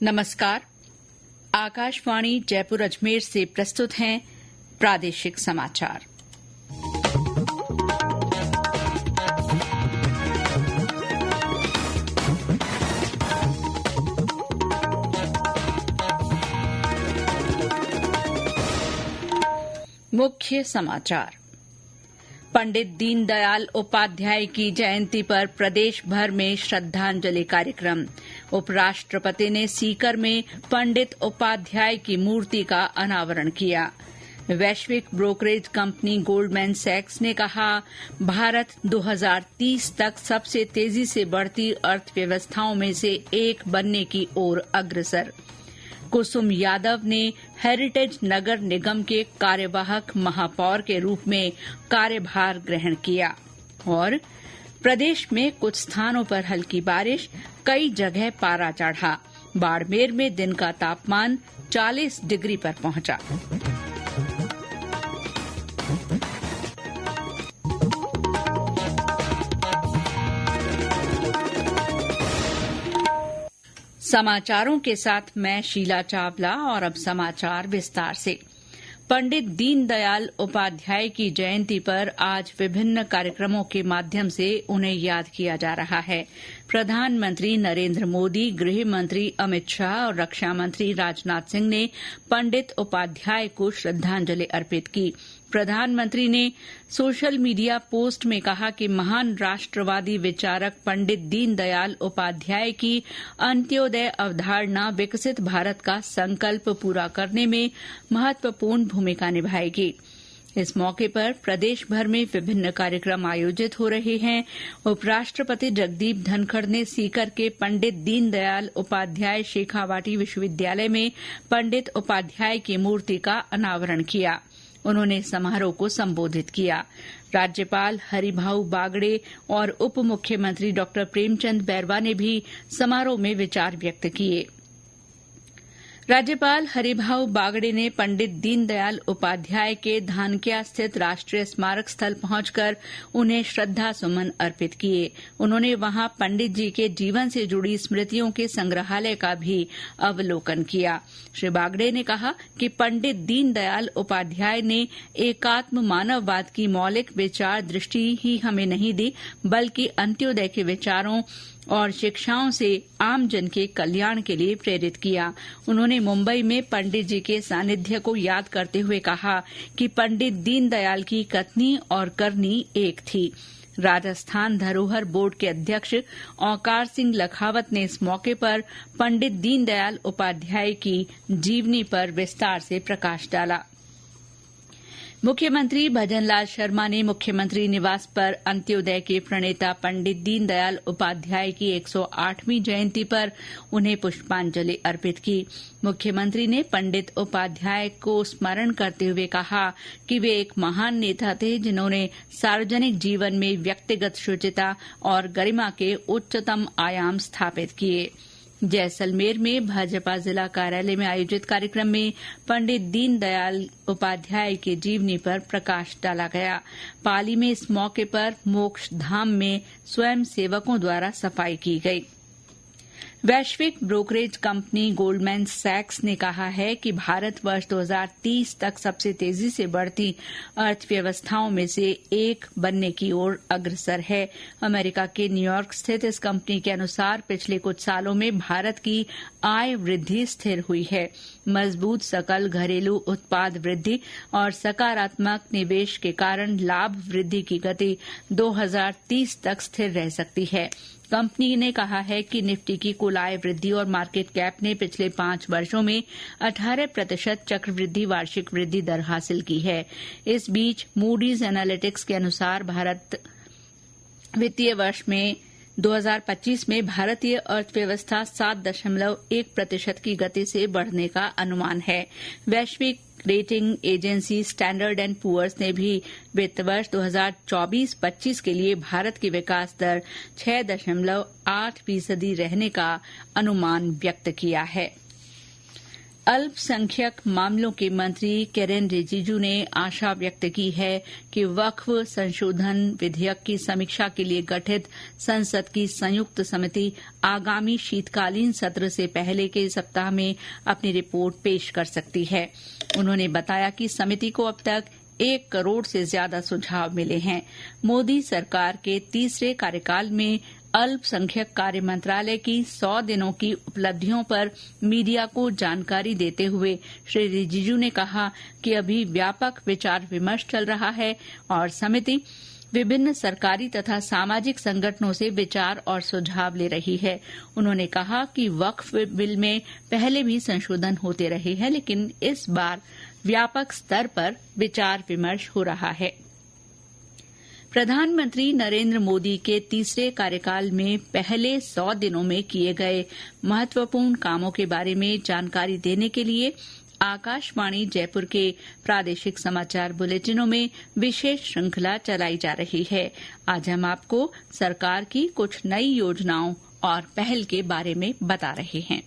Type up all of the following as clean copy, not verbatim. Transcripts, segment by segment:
नमस्कार। आकाशवाणी जयपुर अजमेर से प्रस्तुत हैं प्रादेशिक समाचार। मुख्य समाचार। पंडित दीनदयाल उपाध्याय की जयंती पर प्रदेश भर में श्रद्धांजलि कार्यक्रम। उपराष्ट्रपति ने सीकर में पंडित उपाध्याय की मूर्ति का अनावरण किया। वैश्विक ब्रोकरेज कंपनी गोल्डमैन सैक्स ने कहा, भारत 2030 तक सबसे तेजी से बढ़ती अर्थव्यवस्थाओं में से एक बनने की ओर अग्रसर। कुसुम यादव ने हेरिटेज नगर निगम के कार्यवाहक महापौर के रूप में कार्यभार ग्रहण किया। और प्रदेश में कुछ स्थानों पर हल्की बारिश, कई जगह पारा चढ़ा। बाड़मेर में दिन का तापमान 40 डिग्री पर पहुंचा। समाचारों के साथ मैं शीला चावला। और अब समाचार विस्तार से। पंडित दीनदयाल उपाध्याय की जयंती पर आज विभिन्न कार्यक्रमों के माध्यम से उन्हें याद किया जा रहा है। प्रधानमंत्री नरेंद्र मोदी, गृह मंत्री अमित शाह और रक्षा मंत्री राजनाथ सिंह ने पंडित उपाध्याय को श्रद्धांजलि अर्पित की। प्रधानमंत्री ने सोशल मीडिया पोस्ट में कहा कि महान राष्ट्रवादी विचारक पंडित दीनदयाल उपाध्याय की अंत्योदय अवधारणा विकसित भारत का संकल्प पूरा करने में महत्वपूर्ण भूमिका निभाएगी। इस मौके पर प्रदेश भर में विभिन्न कार्यक्रम आयोजित हो रहे हैं। उपराष्ट्रपति जगदीप धनखड़ ने सीकर के पंडित दीनदयाल उपाध्याय शेखावाटी विश्वविद्यालय में पंडित उपाध्याय की मूर्ति का अनावरण किया। उन्होंने समारोह को संबोधित किया। राज्यपाल हरिभाऊ बागड़े और उप मुख्यमंत्री डॉ प्रेमचंद बैरवा ने भी समारोह में विचार व्यक्त किए। राज्यपाल हरिभाऊ बागड़े ने पंडित दीनदयाल उपाध्याय के धानक्या स्थित राष्ट्रीय स्मारक स्थल पहुंचकर उन्हें श्रद्धा सुमन अर्पित किए। उन्होंने वहां पंडित जी के जीवन से जुड़ी स्मृतियों के संग्रहालय का भी अवलोकन किया। श्री बागड़े ने कहा कि पंडित दीनदयाल उपाध्याय ने एकात्म मानववाद की मौलिक विचार दृष्टि ही हमें नहीं दी, बल्कि अंत्योदय के विचारों और शिक्षाओं से आमजन के कल्याण के लिए प्रेरित किया। उन्होंने मुंबई में पंडित जी के सानिध्य को याद करते हुए कहा कि पंडित दीनदयाल की कथनी और करनी एक थी। राजस्थान धरोहर बोर्ड के अध्यक्ष औकार सिंह लखावत ने इस मौके पर पंडित दीनदयाल उपाध्याय की जीवनी पर विस्तार से प्रकाश डाला। मुख्यमंत्री भजनलाल शर्मा ने मुख्यमंत्री निवास पर अंत्योदय के प्रणेता पंडित दीनदयाल उपाध्याय की 108वीं जयंती पर उन्हें पुष्पांजलि अर्पित की। मुख्यमंत्री ने पंडित उपाध्याय को स्मरण करते हुए कहा कि वे एक महान नेता थे, जिन्होंने सार्वजनिक जीवन में व्यक्तिगत शुचिता और गरिमा के उच्चतम आयाम स्थापित किए। जैसलमेर में भाजपा जिला कार्यालय में आयोजित कार्यक्रम में पंडित दीनदयाल उपाध्याय की जीवनी पर प्रकाश डाला गया। पाली में इस मौके पर मोक्ष धाम में स्वयं सेवकों द्वारा सफाई की गई। वैश्विक ब्रोकरेज कंपनी गोल्डमैन सैक्स ने कहा है कि भारत वर्ष 2030 तक सबसे तेजी से बढ़ती अर्थव्यवस्थाओं में से एक बनने की ओर अग्रसर है। अमेरिका के न्यूयॉर्क स्थित इस कंपनी के अनुसार पिछले कुछ सालों में भारत की आय वृद्धि स्थिर हुई है। मजबूत सकल घरेलू उत्पाद वृद्धि और सकारात्मक निवेश के कारण लाभ वृद्धि की गति 2030 तक स्थिर रह सकती है। कंपनी ने कहा है कि निफ्टी की कुल आय वृद्धि और मार्केट कैप ने पिछले 5 वर्षों में 18% चक्रवृद्धि वार्षिक वृद्धि दर हासिल की है। इस बीच मूडीज एनालिटिक्स के अनुसार भारत वित्तीय वर्ष में 2025 में भारतीय अर्थव्यवस्था 7.1% की गति से बढ़ने का अनुमान है। वैश्विक rating agency Standard and Poor's ने भी वित्त वर्ष 2024-25 के लिए भारत की विकास दर 6.8% रहने का अनुमान व्यक्त किया है। अल्पसंख्यक मामलों के मंत्री किरेन रिजिजू ने आशा व्यक्त की है कि वक्फ संशोधन विधेयक की समीक्षा के लिए गठित संसद की संयुक्त समिति आगामी शीतकालीन सत्र से पहले के सप्ताह में अपनी रिपोर्ट पेश कर सकती है। उन्होंने बताया कि समिति को अब तक 1 करोड़ से ज्यादा सुझाव मिले हैं। मोदी सरकार के तीसरे कार्यकाल में अल्पसंख्यक कार्य मंत्रालय की 100 दिनों की उपलब्धियों पर मीडिया को जानकारी देते हुए श्री रिजिजू ने कहा कि अभी व्यापक विचार विमर्श चल रहा है और समिति विभिन्न सरकारी तथा सामाजिक संगठनों से विचार और सुझाव ले रही है। उन्होंने कहा कि वक्फ बिल में पहले भी संशोधन होते रहे हैं, लेकिन इस बार व्यापक स्तर पर विचार विमर्श हो रहा है। प्रधानमंत्री नरेंद्र मोदी के तीसरे कार्यकाल में पहले 100 दिनों में किए गए महत्वपूर्ण कामों के बारे में जानकारी देने के लिए आकाशवाणी जयपुर के प्रादेशिक समाचार बुलेटिनों में विशेष श्रृंखला चलाई जा रही है। आज हम आपको सरकार की कुछ नई योजनाओं और पहल के बारे में बता रहे हैं।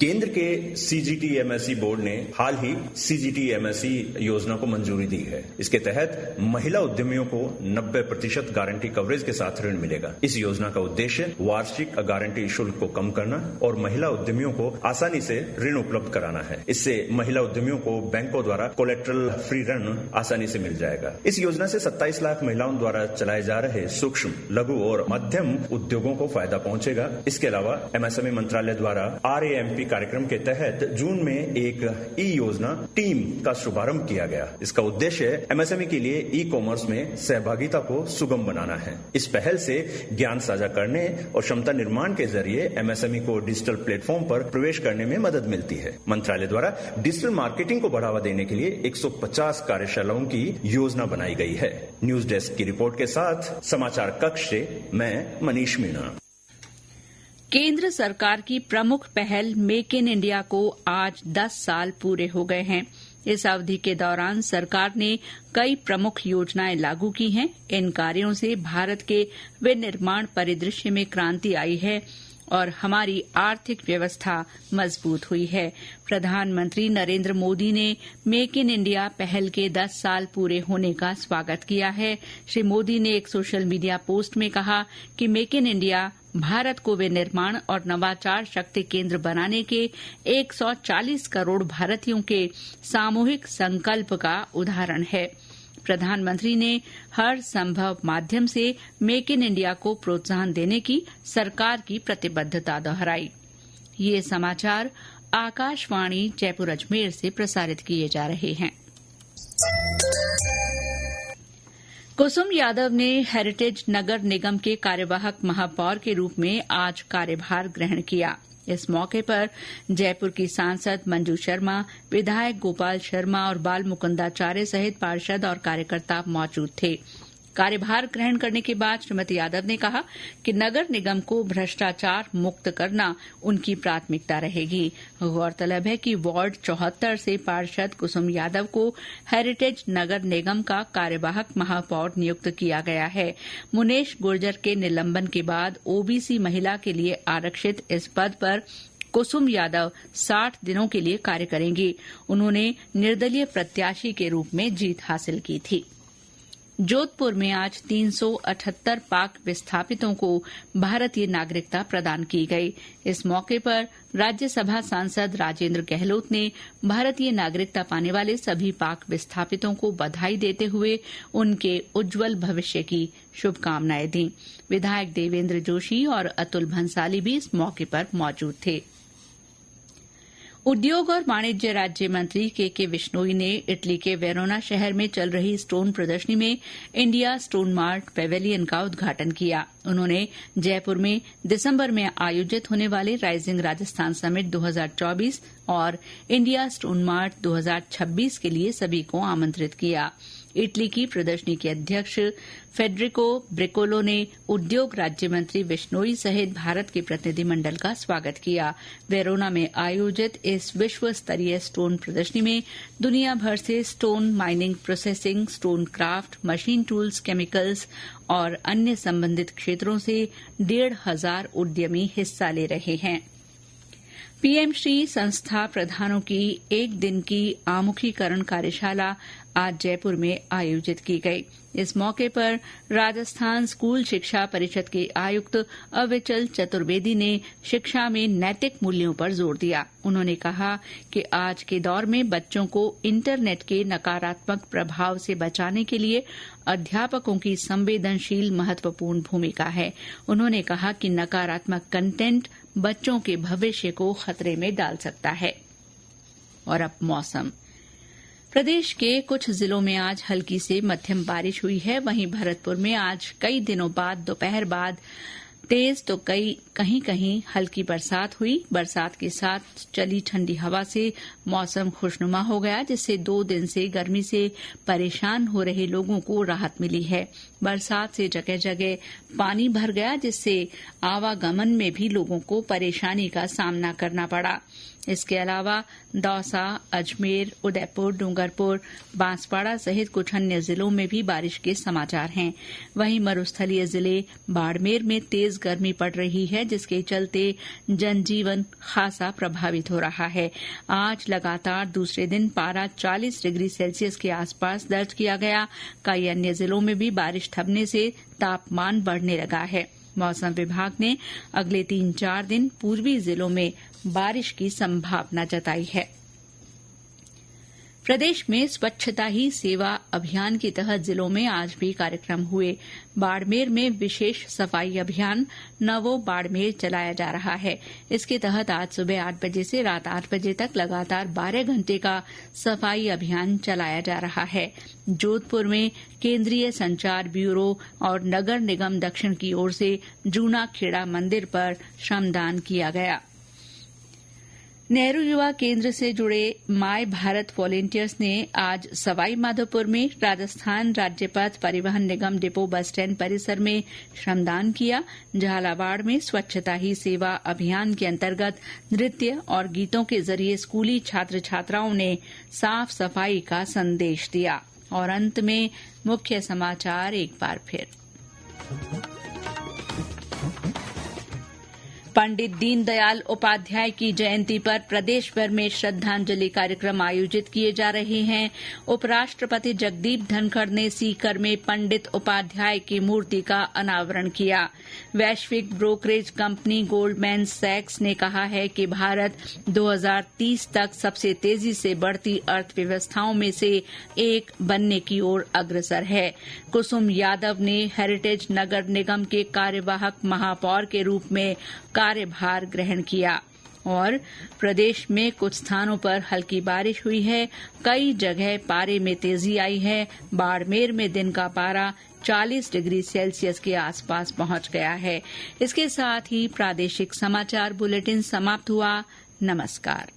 केंद्र के CGT-MSE बोर्ड ने हाल ही CGT-MSE योजना को मंजूरी दी है। इसके तहत महिला उद्यमियों को 90% गारंटी कवरेज के साथ ऋण मिलेगा। इस योजना का उद्देश्य वार्षिक गारंटी शुल्क को कम करना और महिला उद्यमियों को आसानी से ऋण उपलब्ध कराना है। इससे महिला उद्यमियों को बैंकों द्वारा कोलेट्रल फ्री ऋण आसानी से मिल जाएगा। इस योजना से 27 लाख महिलाओं द्वारा चलाए जा रहे सूक्ष्म, लघु और मध्यम उद्योगों को फायदा पहुंचेगा। इसके अलावा MSME मंत्रालय द्वारा RAMP कार्यक्रम के तहत जून में एक योजना टीम का शुभारंभ किया गया। इसका उद्देश्य MSME के लिए ई-कॉमर्स में सहभागिता को सुगम बनाना है। इस पहल से ज्ञान साझा करने और क्षमता निर्माण के जरिए MSME को डिजिटल प्लेटफॉर्म पर प्रवेश करने में मदद मिलती है। मंत्रालय द्वारा डिजिटल मार्केटिंग को बढ़ावा देने के लिए 150 कार्यशालाओं की योजना बनाई गई है। न्यूज डेस्क की रिपोर्ट के साथ समाचार कक्ष से मैं मनीष मीणा। केंद्र सरकार की प्रमुख पहल मेक इन इंडिया को आज 10 साल पूरे हो गए हैं। इस अवधि के दौरान सरकार ने कई प्रमुख योजनाएं लागू की हैं। इन कार्यों से भारत के विनिर्माण परिदृश्य में क्रांति आई है और हमारी आर्थिक व्यवस्था मजबूत हुई है। प्रधानमंत्री नरेंद्र मोदी ने मेक इन इंडिया पहल के 10 साल पूरे होने का स्वागत किया है। श्री मोदी ने एक सोशल मीडिया पोस्ट में कहा कि मेक इन इंडिया भारत को विनिर्माण और नवाचार शक्ति केंद्र बनाने के 140 करोड़ भारतीयों के सामूहिक संकल्प का उदाहरण है। प्रधानमंत्री ने हर संभव माध्यम से मेक इन इंडिया को प्रोत्साहन देने की सरकार की प्रतिबद्धता दोहराई। ये समाचार आकाशवाणी जयपुर अजमेर से प्रसारित किए जा रहे हैं। कुसुम यादव ने हेरिटेज नगर निगम के कार्यवाहक महापौर के रूप में आज कार्यभार ग्रहण किया। इस मौके पर जयपुर की सांसद मंजू शर्मा, विधायक गोपाल शर्मा और बाल मुकुंदाचार्य सहित पार्षद और कार्यकर्ता मौजूद थे। कार्यभार ग्रहण करने के बाद श्रीमती यादव ने कहा कि नगर निगम को भ्रष्टाचार मुक्त करना उनकी प्राथमिकता रहेगी। गौरतलब है कि वार्ड 74 से पार्षद कुसुम यादव को हेरिटेज नगर निगम का कार्यवाहक महापौर नियुक्त किया गया है। मुनेश गुर्जर के निलंबन के बाद ओबीसी महिला के लिए आरक्षित इस पद पर कुसुम यादव 60 दिनों के लिए कार्य करेंगी। उन्होंने निर्दलीय प्रत्याशी के रूप में जीत हासिल की थी। जोधपुर में आज 378 पाक विस्थापितों को भारतीय नागरिकता प्रदान की गई। इस मौके पर राज्यसभा सांसद राजेंद्र गहलोत ने भारतीय नागरिकता पाने वाले सभी पाक विस्थापितों को बधाई देते हुए उनके उज्जवल भविष्य की शुभकामनाएं दी। विधायक देवेंद्र जोशी और अतुल भंसाली भी इस मौके पर मौजूद थे। उद्योग और वाणिज्य राज्य मंत्री के विश्नोई ने इटली के वेरोना शहर में चल रही स्टोन प्रदर्शनी में इंडिया स्टोन मार्ट पेवेलियन का उद्घाटन किया। उन्होंने जयपुर में दिसंबर में आयोजित होने वाले राइजिंग राजस्थान समिट 2024 और इंडिया स्टोन मार्ट 2026 के लिए सभी को आमंत्रित किया। इटली की प्रदर्शनी के अध्यक्ष फेडरिको ब्रिकोलो ने उद्योग राज्य मंत्री विश्नोई सहित भारत के प्रतिनिधिमंडल का स्वागत किया। वेरोना में आयोजित इस विश्व स्तरीय स्टोन प्रदर्शनी में दुनिया भर से stone mining, processing, stone craft, machine tools, chemicals और अन्य संबंधित क्षेत्रों से 1,500 उद्यमी हिस्सा ले रहे हैं। पीएम श्री संस्था प्रधानों की एक दिन की आमुखीकरण कार्यशाला आज जयपुर में आयोजित की गई। इस मौके पर राजस्थान स्कूल शिक्षा परिषद के आयुक्त अविचल चतुर्वेदी ने शिक्षा में नैतिक मूल्यों पर जोर दिया। उन्होंने कहा कि आज के दौर में बच्चों को इंटरनेट के नकारात्मक प्रभाव से बचाने के लिए अध्यापकों की संवेदनशील महत्वपूर्ण भूमिका है। उन्होंने कहा कि नकारात्मक कंटेंट बच्चों के भविष्य को खतरे में डाल सकता है। और अब मौसम। प्रदेश के कुछ जिलों में आज हल्की से मध्यम बारिश हुई है। वहीं भरतपुर में आज कई दिनों बाद दोपहर बाद तेज तो कहीं कहीं हल्की बरसात हुई। बरसात के साथ चली ठंडी हवा से मौसम खुशनुमा हो गया, जिससे 2 दिन से गर्मी से परेशान हो रहे लोगों को राहत मिली है। बरसात से जगह जगह पानी भर गया, जिससे आवागमन में भी लोगों को परेशानी का सामना करना पड़ा। इसके अलावा दौसा, अजमेर, उदयपुर, डूंगरपुर, बांसवाड़ा सहित कुछ अन्य जिलों में भी बारिश के समाचार हैं। वहीं मरुस्थलीय जिले बाड़मेर में तेज गर्मी पड़ रही है, जिसके चलते जनजीवन खासा प्रभावित हो रहा है। आज लगातार दूसरे दिन पारा 40 डिग्री सेल्सियस के आसपास दर्ज किया गया। कई अन्य जिलों में भी बारिश थमने से तापमान बढ़ने लगा है। मौसम विभाग ने अगले 3-4 दिन पूर्वी जिलों में बारिश की संभावना जताई है। प्रदेश में स्वच्छता ही सेवा अभियान के तहत जिलों में आज भी कार्यक्रम हुए। बाड़मेर में विशेष सफाई अभियान नवो बाड़मेर चलाया जा रहा है। इसके तहत आज सुबह 8 बजे से रात 8 बजे तक लगातार 12 घंटे का सफाई अभियान चलाया जा रहा है। जोधपुर में केंद्रीय संचार ब्यूरो और नगर निगम दक्षिण की ओर से जूना खेड़ा मंदिर पर श्रमदान किया गया। नेहरू युवा केंद्र से जुड़े माय भारत वॉलेंटियर्स ने आज सवाई माधोपुर में राजस्थान राज्य पथ परिवहन निगम डिपो बस स्टैंड परिसर में श्रमदान किया। झालावाड़ में स्वच्छता ही सेवा अभियान के अंतर्गत नृत्य और गीतों के जरिए स्कूली छात्र छात्राओं ने साफ सफाई का संदेश दिया। और अंत में मुख्य समाचार एक बार फिर। पंडित दीनदयाल उपाध्याय की जयंती पर प्रदेश भर में श्रद्धांजलि कार्यक्रम आयोजित किए जा रहे हैं। उपराष्ट्रपति जगदीप धनखड़ ने सीकर में पंडित उपाध्याय की मूर्ति का अनावरण किया। वैश्विक ब्रोकरेज कंपनी गोल्डमैन सैक्स ने कहा है कि भारत 2030 तक सबसे तेजी से बढ़ती अर्थव्यवस्थाओं में से एक बनने की ओर अग्रसर है। कुसुम यादव ने हेरिटेज नगर निगम के कार्यवाहक महापौर के रूप में कार्यभार ग्रहण किया। और प्रदेश में कुछ स्थानों पर हल्की बारिश हुई है। कई जगह पारे में तेजी आई है। बाड़मेर में दिन का पारा 40 डिग्री सेल्सियस के आसपास पहुंच गया है। इसके साथ ही प्रादेशिक समाचार बुलेटिन समाप्त हुआ। नमस्कार।